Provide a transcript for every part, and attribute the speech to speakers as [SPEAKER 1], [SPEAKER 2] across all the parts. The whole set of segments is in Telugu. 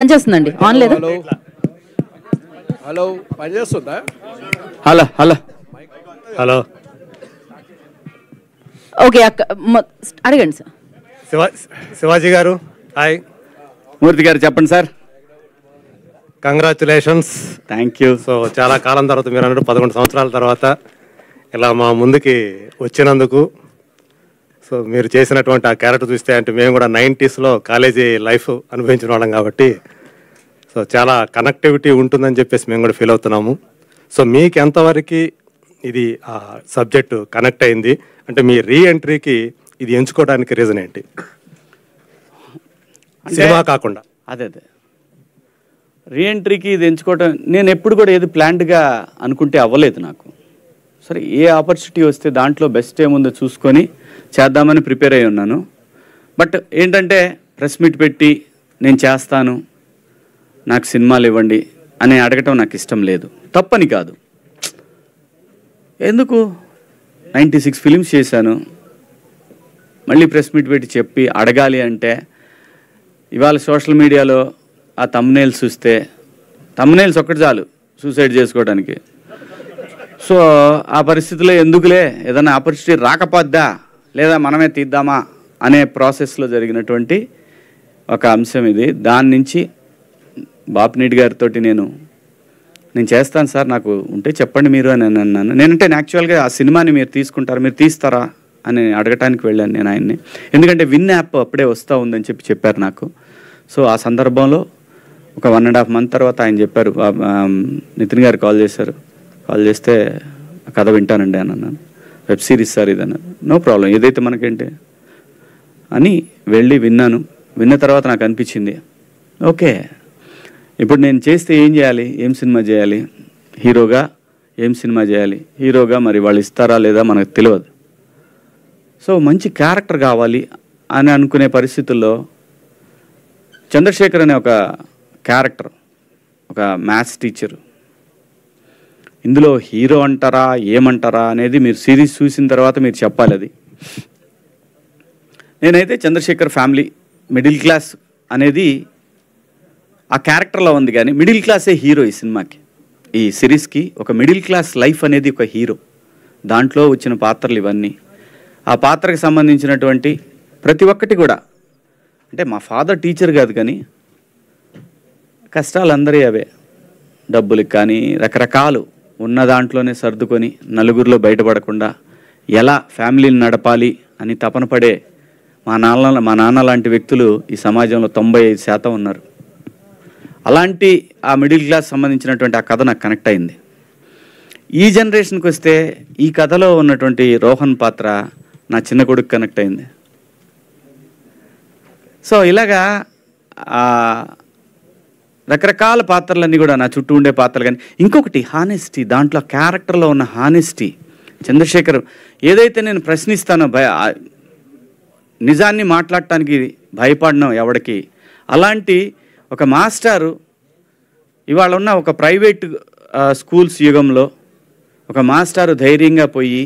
[SPEAKER 1] పనిచేస్తుందండి ఆన్ లేదా?
[SPEAKER 2] హలో పనిచేస్తుందా?
[SPEAKER 3] హలో హలో హలో
[SPEAKER 1] ఓకే అక్క అడగండి సార్.
[SPEAKER 3] శివాజీ గారు హాయ్. మూర్తి గారు చెప్పండి sir. Congratulations. Thank you. So చాలా కాలం తర్వాత మీరు అన్నట్టు 11 సంవత్సరాల తర్వాత ఇలా మా ముందుకి వచ్చినందుకు, సో మీరు చేసినటువంటి ఆ క్యారెక్టర్ చూస్తే, అంటే మేము కూడా 90sలో కాలేజీ లైఫ్ అనుభవించిన వాళ్ళం కాబట్టి సో చాలా కనెక్టివిటీ ఉంటుందని చెప్పేసి మేము కూడా ఫీల్ అవుతున్నాము. సో మీకు ఎంతవరకు ఇది ఆ సబ్జెక్టు కనెక్ట్ అయింది, అంటే మీ రీఎంట్రీకి ఇది ఎంచుకోవడానికి రీజన్ ఏంటి, సినిమా కాకుండా?
[SPEAKER 4] అదే రీఎంట్రీకి ఇది ఎంచుకోవటం, నేను ఎప్పుడు కూడా ఏది ప్లాన్డ్గా అనుకుంటే అవ్వలేదు నాకు. సరే, ఏ ఆపర్చునిటీ వస్తే దాంట్లో బెస్ట్ ఏముందో చూసుకొని చేద్దామని ప్రిపేర్ అయి ఉన్నాను. బట్ ఏంటంటే ప్రెస్ మీట్ పెట్టి నేను చేస్తాను, నాకు సినిమాలు ఇవ్వండి అని అడగటం నాకు ఇష్టం లేదు. తప్పని కాదు, ఎందుకు 96 ఫిలిమ్స్ చేశాను, మళ్ళీ ప్రెస్ మీట్ పెట్టి చెప్పి అడగాలి అంటే, ఇవాళ సోషల్ మీడియాలో ఆ తమ్నైల్స్ చూస్తే, తమ్నైల్స్ ఒక్కటి చాలు సూసైడ్ చేసుకోవడానికి. సో ఆ పరిస్థితిలో ఎందుకులే, ఏదైనా ఆపర్చునిటీ రాకపోద్దా లేదా మనమే తీద్దామా అనే ప్రాసెస్లో జరిగినటువంటి ఒక అంశం ఇది. దాని నుంచి బాపినీటి గారితో నేను చేస్తాను సార్, నాకు ఉంటే చెప్పండి మీరు అని అన్నాను. నేనంటే యాక్చువల్గా ఆ సినిమాని మీరు తీసుకుంటారా, మీరు తీస్తారా అని అడగటానికి వెళ్ళాను నేను ఆయన్ని. ఎందుకంటే విన్ యాప్ అప్పుడే వస్తూ ఉందని చెప్పారు నాకు. సో ఆ సందర్భంలో ఒక 1.5 month తర్వాత ఆయన చెప్పారు, నితిన్ గారు కాల్ చేశారు. కాల్ చేస్తే కథ వింటానండి అని అన్నాను. వెబ్ సిరీస్ సార్ ఇది అన్నారు. నో ప్రాబ్లం, ఏదైతే మనకేంటి అని వెళ్ళి విన్నాను. విన్న తర్వాత నాకు అనిపించింది, ఓకే ఇప్పుడు నేను చేస్తే ఏం చేయాలి, ఏం సినిమా చేయాలి, హీరోగా ఏం సినిమా చేయాలి, హీరోగా మరి వాళ్ళు ఇస్తారా లేదా మనకు తెలియదు. సో మంచి క్యారెక్టర్ కావాలి అని అనుకునే పరిస్థితుల్లో చంద్రశేఖర్ అనే ఒక క్యారెక్టర్, ఒక మ్యాథ్స్ టీచర్, ఇందులో హీరో అంటారా ఏమంటారా అనేది మీరు సిరీస్ చూసిన తర్వాత మీరు చెప్పాలి. అది నేనైతే చంద్రశేఖర్ ఫ్యామిలీ మిడిల్ క్లాస్ అనేది ఆ క్యారెక్టర్లో ఉంది, కానీ మిడిల్ క్లాసే హీరో ఈ సినిమాకి, ఈ సిరీస్కి. ఒక మిడిల్ క్లాస్ లైఫ్ అనేది ఒక హీరో. దాంట్లో వచ్చిన పాత్రలు ఇవన్నీ, ఆ పాత్రకు సంబంధించినటువంటి ప్రతి ఒక్కటి కూడా, అంటే మా ఫాదర్ టీచర్ కాదు కానీ కష్టాలు అందరి అవే, డబ్బులకి కానీ రకరకాలు ఉన్న దాంట్లోనే సర్దుకొని నలుగురిలో బయటపడకుండా ఎలా ఫ్యామిలీని నడపాలి అని తపన పడే మా నాన్న లాంటి వ్యక్తులు ఈ సమాజంలో 95% ఉన్నారు. అలాంటి ఆ మిడిల్ క్లాస్ సంబంధించినటువంటి ఆ కథ నాకు కనెక్ట్ అయింది. ఈ జనరేషన్కి వస్తే ఈ కథలో ఉన్నటువంటి రోహన్ పాత్ర నా చిన్న కొడుకు కనెక్ట్ అయింది. సో ఇలాగా రకరకాల పాత్రలన్నీ కూడా నా చుట్టూ ఉండే పాత్రలు. కానీ ఇంకొకటి హానెస్టీ, దాంట్లో క్యారెక్టర్లో ఉన్న హానెస్టీ. చంద్రశేఖర్ ఏదైతే నేను ప్రశ్నిస్తానో, నిజాన్ని మాట్లాడటానికి భయపడను ఎవడికి, అలాంటి ఒక మాస్టారు ఇవాళ ఉన్న ఒక ప్రైవేట్ స్కూల్స్ యుగంలో ఒక మాస్టారు ధైర్యంగా పోయి,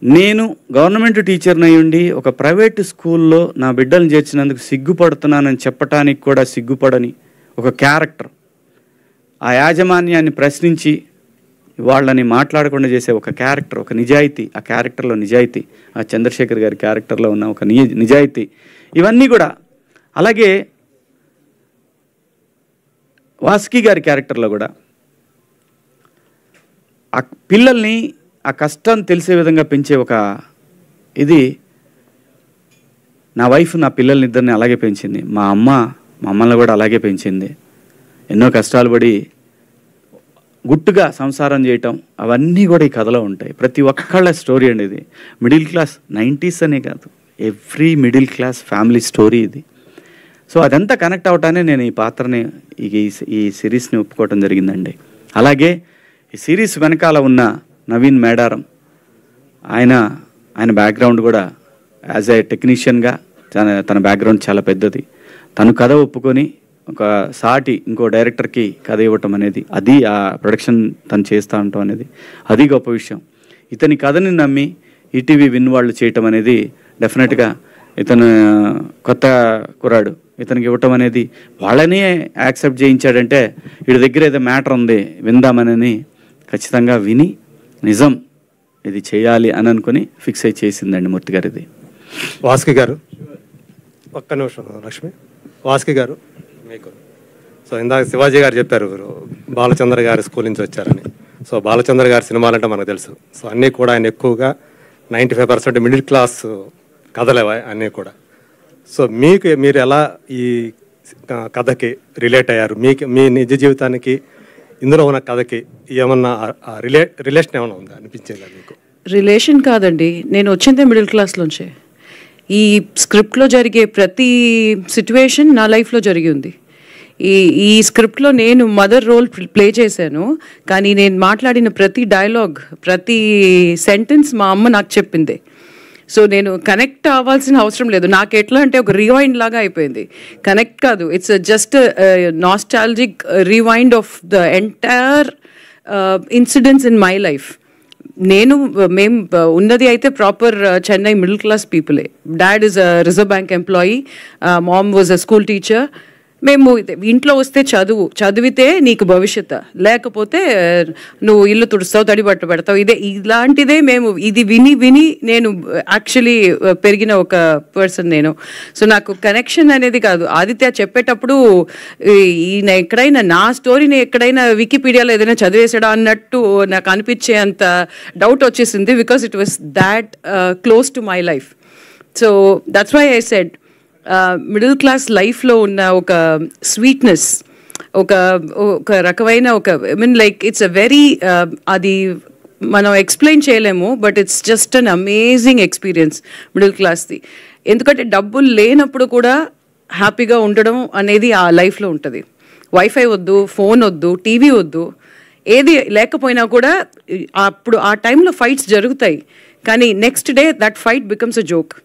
[SPEAKER 4] నేను గవర్నమెంట్ టీచర్ని అయి ఉండి ఒక ప్రైవేట్ స్కూల్లో నా బిడ్డలను చేర్చినందుకు సిగ్గుపడుతున్నానని చెప్పటానికి కూడా సిగ్గుపడని ఒక క్యారెక్టర్, ఆ యాజమాన్యాన్ని ప్రశ్నించి వాళ్ళని మాట్లాడకుండా చేసే ఒక క్యారెక్టర్, ఒక నిజాయితీ, ఆ క్యారెక్టర్లో నిజాయితీ, ఆ చంద్రశేఖర్ గారి క్యారెక్టర్లో ఉన్న ఒక నిజాయితీ, ఇవన్నీ కూడా. అలాగే వాసుకి గారి క్యారెక్టర్లో కూడా ఆ పిల్లల్ని ఆ కష్టం తెలిసే విధంగా పెంచే ఒక ఇది. నా వైఫ్ నా పిల్లల్ని ఇద్దరిని అలాగే పెంచింది, మా అమ్మ మమ్మల్ని కూడా అలాగే పెంచింది. ఎన్నో కష్టాలు పడి గుట్టుగా సంసారం చేయటం, అవన్నీ కూడా ఈ కథలో ఉంటాయి. ప్రతి ఒక్కళ్ళ స్టోరీ అండి ఇది. మిడిల్ క్లాస్ 90s అనే కాదు, every middle class family story ఇది. సో అదంతా కనెక్ట్ అవటానే నేను ఈ పాత్రని, ఈ సిరీస్ని ఒప్పుకోవటం జరిగిందండి. అలాగే ఈ సిరీస్ వెనకాల ఉన్న నవీన్ మేడారం, ఆయన బ్యాక్గ్రౌండ్ కూడా యాజ్ ఏ టెక్నీషియన్గా తన బ్యాక్గ్రౌండ్ చాలా పెద్దది. తను కథ ఒప్పుకొని ఒక సాటి ఇంకో డైరెక్టర్కి కథ ఇవ్వటం అనేది, అది ఆ ప్రొడక్షన్ తను చేస్తూ ఉండటం అనేది అది గొప్ప విషయం. ఇతని కథని నమ్మి ఈటీవీ విన్ వాళ్ళు చేయటం అనేది డెఫినెట్గా ఇతను కొత్త కుర్రాడు ఇతనికి ఇవ్వటం అనేది, వాళ్ళనే యాక్సెప్ట్ చేయించాడంటే వీడి దగ్గర ఏదో మ్యాటర్ ఉంది విందామని ఖచ్చితంగా విని నిజం ఇది చేయాలి అని అనుకుని ఫిక్స్ అయి చేసిందండి మూర్తి గారు. ఇది
[SPEAKER 3] వాసుకి గారు, ఒక్క నిమిషం లక్ష్మి. వాసుకి గారు మీకు, సో ఇందాక శివాజీ గారు చెప్పారు బాలచంద్ర గారి స్కూల్ నుంచి వచ్చారని. సో బాలచంద్ర గారి సినిమాలంటే మనకు తెలుసు. సో అన్నీ కూడా ఆయన ఎక్కువగా 95% మిడిల్ క్లాస్ కథలేవా అన్నీ కూడా. సో మీరు ఎలా ఈ కథకి రిలేట్ అయ్యారు? మీ నిజ జీవితానికి ఇందులో ఉన్న కథకి ఏమన్నా రిలేషన్ ఏమైనా ఉందా అనిపించేదా మీకు?
[SPEAKER 2] రిలేషన్ కాదండి, నేను వచ్చిందే మిడిల్ క్లాస్లోంచే. ఈ స్క్రిప్ట్లో జరిగే ప్రతి సిచ్యువేషన్ నా లైఫ్లో జరిగి ఉంది. ఈ స్క్రిప్ట్లో నేను మదర్ రోల్ ప్లే చేశాను, కానీ నేను మాట్లాడిన ప్రతి డైలాగ్, ప్రతి సెంటెన్స్ మా అమ్మ నాకు చెప్పిందే. సో నేను కనెక్ట్ అవ్వాల్సిన అవసరం లేదు. నాకు ఎట్లా అంటే ఒక రివైండ్ లాగా అయిపోయింది. కనెక్ట్ కాదు, it's just nostalgic rewind of the entire incidents in my life. మేము ఉన్నది అయితే ప్రాపర్ చెన్నై మిడిల్ క్లాస్ పీపులే. Dad is a Reserve Bank employee, mom was a school teacher. మేము ఇంట్లో వస్తే చదివితే నీకు భవిష్యత్తు, లేకపోతే నువ్వు ఇల్లు తుడుస్తావు, తడి బట్ట పెడతావు, ఇలాంటిదే మేము ఇది విని నేను యాక్చువల్లీ పెరిగిన ఒక పర్సన్ నేను. సో నాకు కనెక్షన్ అనేది కాదు. ఆదిత్య చెప్పేటప్పుడు ఈయన ఎక్కడైనా నా స్టోరీని ఎక్కడైనా వికీపీడియాలో ఏదైనా చదివేసాడా అన్నట్టు నాకు అనిపించే అంత డౌట్ వచ్చేసింది, because it was that close to my life. So that's why I said middle class లైఫ్లో ఉన్న ఒక స్వీట్నెస్, ఒక రకమైన I mean like it's a very అది మనం ఎక్స్ప్లెయిన్ చేయలేము, but it's just an amazing experience middle క్లాస్ది. ఎందుకంటే డబ్బులు లేనప్పుడు కూడా హ్యాపీగా ఉండడం అనేది ఆ లైఫ్లో ఉంటుంది. వైఫై వద్దు, ఫోన్ వద్దు, టీవీ వద్దు, ఏది లేకపోయినా కూడా అప్పుడు ఆ టైంలో ఫైట్స్ జరుగుతాయి, కానీ next day that fight becomes a joke.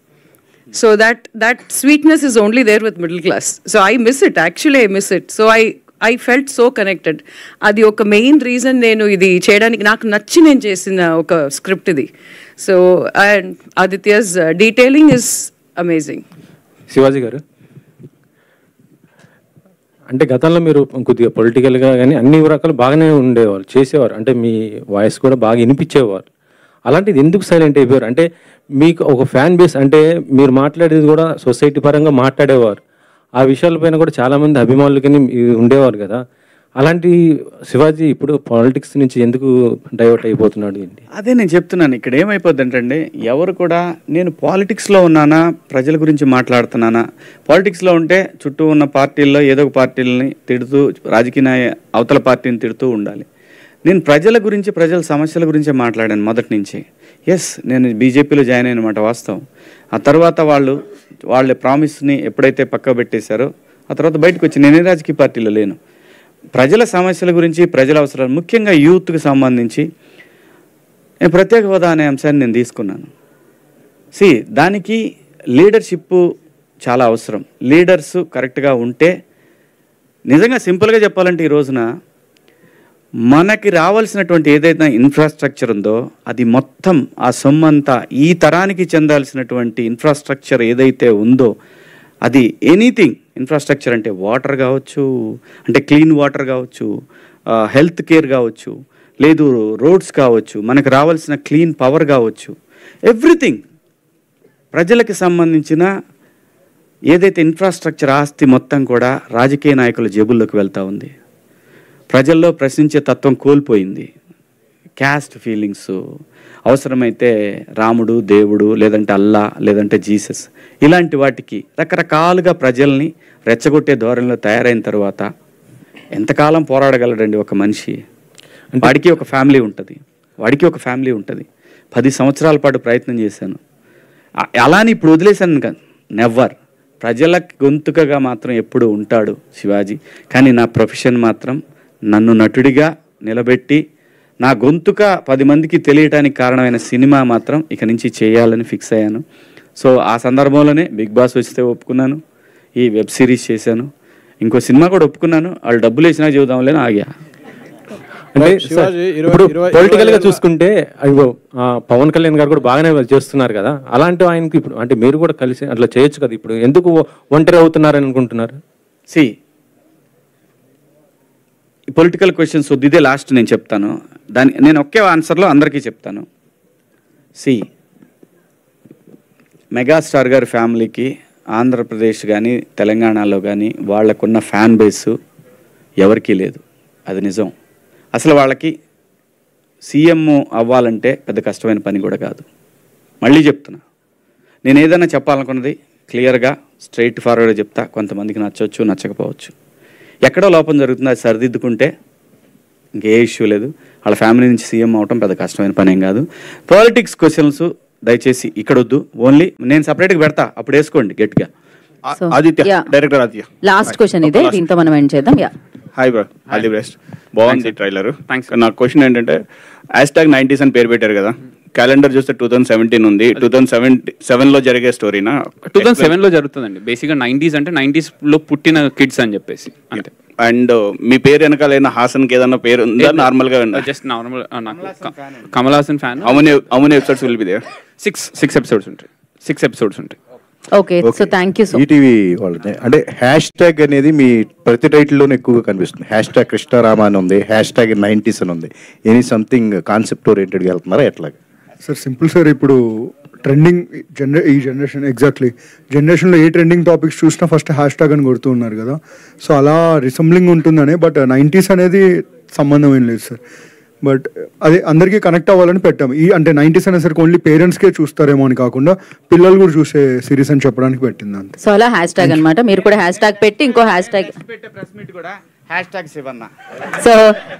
[SPEAKER 2] So that sweetness is only there with middle class. So I miss it. Actually, I miss it. So I felt so connected. Adi oka main reason nenu idi cheyadaniki naaku nachi nenu chesina oka script idi. So and Aditya's detailing is amazing.
[SPEAKER 5] Shivaji గారు, అంటే గతంలో మీరు కొద్దిగా పొలిటికల్గా కానీ అన్ని రకాలు బాగానే ఉండేవారు, చేసేవారు, అంటే మీ వాయిస్ కూడా బాగా వినిపించేవారు. అలాంటిది ఎందుకు సైలెంట్ అయిపోయారు? అంటే మీకు ఒక ఫ్యాన్ బేస్, అంటే మీరు మాట్లాడేది కూడా సొసైటీ పరంగా మాట్లాడేవారు, ఆ విషయాలపైన కూడా చాలామంది అభిమానులకి ఉండేవారు కదా. అలాంటి శివాజీ ఇప్పుడు పాలిటిక్స్ నుంచి ఎందుకు డైవర్ట్ అయిపోతున్నాడు ఏంటి?
[SPEAKER 4] అదే నేను చెప్తున్నాను. ఇక్కడ ఏమైపోద్ది అంటే, ఎవరు కూడా నేను పాలిటిక్స్లో ఉన్నానా, ప్రజల గురించి మాట్లాడుతున్నానా, పాలిటిక్స్లో ఉంటే చుట్టూ ఉన్న పార్టీల్లో ఏదో ఒక పార్టీలని తిడుతూ, రాజకీయ అవతల పార్టీని తిడుతూ ఉండాలి. నేను ప్రజల గురించి, ప్రజల సమస్యల గురించే మాట్లాడాను మొదటి నుంచి. ఎస్, నేను బీజేపీలో జాయిన్ అయినమాట వాస్తవం. ఆ తర్వాత వాళ్ళ ప్రామిస్ని ఎప్పుడైతే పక్క పెట్టేశారో ఆ తర్వాత బయటకు వచ్చి నేనే రాజకీయ పార్టీలో లేను. ప్రజల సమస్యల గురించి, ప్రజల అవసరాలు, ముఖ్యంగా యూత్కి సంబంధించి నేను ప్రత్యేక హోదా అనే అంశాన్ని నేను తీసుకున్నాను. దానికి లీడర్షిప్ చాలా అవసరం. లీడర్స్ కరెక్ట్గా ఉంటే, నిజంగా సింపుల్గా చెప్పాలంటే ఈ రోజున మనకి రావాల్సినటువంటి ఏదైతే ఇన్ఫ్రాస్ట్రక్చర్ ఉందో అది మొత్తం, ఆ సొమ్మంతా ఈ తరానికి చెందాల్సినటువంటి ఇన్ఫ్రాస్ట్రక్చర్ ఏదైతే ఉందో అది ఎనీథింగ్, ఇన్ఫ్రాస్ట్రక్చర్ అంటే వాటర్ కావచ్చు, అంటే క్లీన్ వాటర్ కావచ్చు, హెల్త్ కేర్ కావచ్చు, లేదు రోడ్స్ కావచ్చు, మనకు రావాల్సిన క్లీన్ పవర్ కావచ్చు, ఎవ్రీథింగ్ ప్రజలకు సంబంధించిన ఏదైతే ఇన్ఫ్రాస్ట్రక్చర్ ఆస్తి మొత్తం కూడా రాజకీయ నాయకుల జేబుల్లోకి వెళ్తూ ఉంది. ప్రజల్లో ప్రశ్నించే తత్వం కోల్పోయింది. క్యాస్ట్ ఫీలింగ్స్, అవసరమైతే రాముడు, దేవుడు, లేదంటే అల్లా, లేదంటే జీసస్, ఇలాంటి వాటికి రకరకాలుగా ప్రజల్ని రెచ్చగొట్టే ధోరణిలో తయారైన తర్వాత ఎంతకాలం పోరాడగలడండి ఒక మనిషి? వాడికి ఒక ఫ్యామిలీ ఉంటుంది. 10 సంవత్సరాల పాటు ప్రయత్నం చేశాను. అలాని ఇప్పుడు వదిలేశాను కాదు, నెవర్. ప్రజల గొంతుకగా మాత్రం ఎప్పుడు ఉంటాడు శివాజీ. కానీ నా ప్రొఫెషన్ మాత్రం నన్ను నటుడిగా నిలబెట్టి నా గొంతుక 10 మందికి తెలియటానికి కారణమైన సినిమా మాత్రం ఇక నుంచి చేయాలని ఫిక్స్ అయ్యాను. సో ఆ సందర్భంలోనే బిగ్ బాస్ వస్తే ఒప్పుకున్నాను, ఈ వెబ్ సిరీస్ చేశాను, ఇంకో సినిమా కూడా ఒప్పుకున్నాను. వాళ్ళు డబ్బులు వేసినా చూద్దాంలేని ఆగా.
[SPEAKER 5] అంటే ఇప్పుడు పొలిటికల్ గా చూసుకుంటే అయ్యో పవన్ కళ్యాణ్ గారు కూడా బాగానే చేస్తున్నారు కదా, అలాంటి ఆయనకి ఇప్పుడు అంటే మీరు కూడా కలిసి అట్లా చేయొచ్చు కదా, ఇప్పుడు ఎందుకు ఒంటరి అవుతున్నారని అనుకుంటున్నారు?
[SPEAKER 4] పొలిటికల్ క్వశ్చన్స్ వద్దు, ఇదే లాస్ట్ నేను చెప్తాను. నేను ఒకే ఆన్సర్లో అందరికీ చెప్తాను. మెగాస్టార్ గారి ఫ్యామిలీకి ఆంధ్రప్రదేశ్ కానీ తెలంగాణలో కానీ వాళ్ళకున్న ఫ్యాన్ బేసు ఎవరికీ లేదు, అది నిజం. అసలు వాళ్ళకి సీఎం అవ్వాలంటే పెద్ద కష్టమైన పని కూడా కాదు. మళ్ళీ చెప్తున్నా, నేను ఏదైనా చెప్పాలనుకున్నది క్లియర్గా స్ట్రైట్ ఫార్వర్డ్గా చెప్తా. కొంతమందికి నచ్చవచ్చు, నచ్చకపోవచ్చు. ఎక్కడో లోపం జరుగుతుంది, అది సరిదిద్దుకుంటే ఇంకే ఇష్యూ లేదు. వాళ్ళ ఫ్యామిలీ నుంచి సీఎం అవటం పెద్ద కష్టమైన పని ఏం కాదు. పాలిటిక్స్ క్వశ్చన్స్ దయచేసి ఇక్కడ వద్దు, ఓన్లీ నేను సపరేట్గా పెడతా, అప్పుడు వేసుకోండి గట్టిగా.
[SPEAKER 6] Aditya, director Aditya.
[SPEAKER 1] Last question ఇదే, దీంతో మనం ఎండ్ చేద్దాం.
[SPEAKER 6] Hi bro, all the best. బాగుంది ట్రైలర్. నా క్వశ్చన్ ఏంటంటే #90s అని పేరు పెట్టారు కదా, క్యాలెండర్ చూస్తే 2017 ఉంది. 2007లో జరిగే స్టోరీనా?
[SPEAKER 7] 2007లో జరుగుతుందండి. బేసిక్గా 90s అంటే 90s లో పుట్టిన కిడ్స్ అని చెప్పేసి అంతే.
[SPEAKER 6] అండ్ మీ పేరు వెనకాలైనా హాసన్కి ఏదైనా పేరు ఉందా? నార్మల్ గా
[SPEAKER 7] జస్ట్ నార్మల్. నాకు Kamal Haasan fan.
[SPEAKER 6] How many episodes will be there?
[SPEAKER 7] 6 episodes ఉంటాయి. 6 ఎపిసోడ్స్ ఉంటాయి.
[SPEAKER 1] Okay, so thank you.
[SPEAKER 8] ETV వాళ్ళని అంటే #, అనేది మీ ప్రతి టైటిల్లోనే ఎక్కువగా కనిపిస్తుంది. #కృష్ణారామ అని ఉంది, #90s అని ఉంది. ఎనీ సంథింగ్ కాన్సెప్ట్ ఓరియంటెడ్గా వెళ్తున్నారా ఎట్లాగా?
[SPEAKER 9] సార్ సింపుల్ సార్, ఇప్పుడు ట్రెండింగ్ ఈ జనరేషన్ ఎగ్జాక్ట్లీ జనరేషన్లో ఏ ట్రెండింగ్ టాపిక్స్ చూసినా ఫస్ట్ #, అని కొడుతూ ఉన్నారు కదా, సో అలా రిసెంబ్లింగ్ ఉంటుందని. బట్ 90s అనేది సంబంధం ఏం లేదు సార్, బట్ అది అందరికీ కనెక్ట్ అవ్వాలని పెట్టాము. అంటే 90s అనేసరికి ఓన్లీ పేరెంట్స్కే చూస్తారేమో అని కాకుండా పిల్లలు కూడా చూసే సిరీస్ అని చెప్పడానికి పెట్టింది అంతే.
[SPEAKER 1] సో అలా #, అనమాట. మీరు కూడా #, పెట్టి ఇంకో so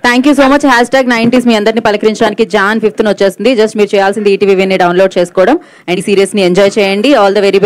[SPEAKER 1] thank you so much. #90s మీ అందరినీ పలకరించడానికి Jan 5th వచ్చేస్తుంది. జస్ట్ మీరు చేయాల్సింది ఈటీవీ విని డౌన్లోడ్ చేసుకోవడం అండ్ ఈ సిరీస్ ని ఎంజాయ్ చేయండి. All the very